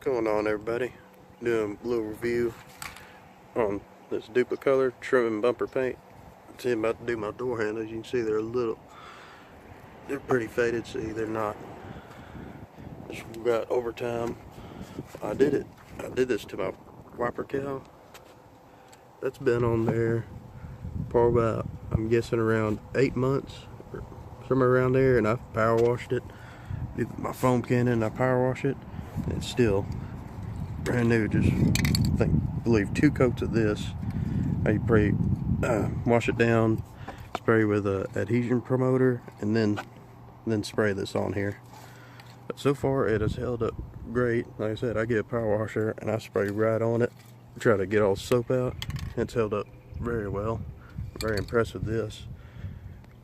Going on, everybody? Doing a little review on this Duplicolor Trim and Bumper paint. See, I'm about to do my door handles. You can see they're pretty faded. See, they're not. Just got overtime. I did this to my wiper cow. That's been on there for about, I'm guessing, around 8 months, or somewhere around there. And I've power washed it. Did my foam cannon, I power wash it. And it's still brand new. Just believe 2 coats of this. I wash it down, spray with a adhesion promoter, and then spray this on here. But so far it has held up great. Like I said, I get a power washer and I spray right on it, try to get all the soap out. It's held up very well. I'm very impressed with this.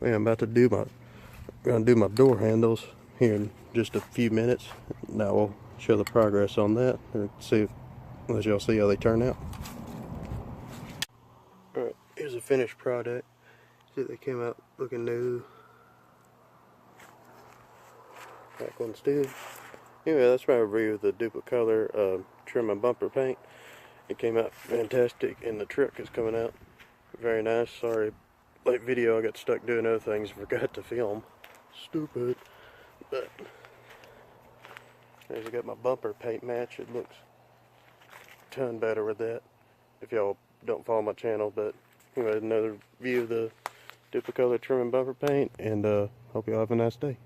I'm about to do my door handles here in just a few minutes. Now we'll show the progress on that and let y'all see how they turn out. Alright, here's a finished product. See, they came out looking new. Back on still. Anyway, that's my review of the Duplicolor Trim and Bumper paint. It came out fantastic, and the truck is coming out very nice. Sorry, late video, I got stuck doing other things, forgot to film. Stupid. But there's, I got my bumper paint match. It looks a ton better with that, if y'all don't follow my channel. But anyway, another view of the Duplicolor Trim and Bumper paint, and hope y'all have a nice day.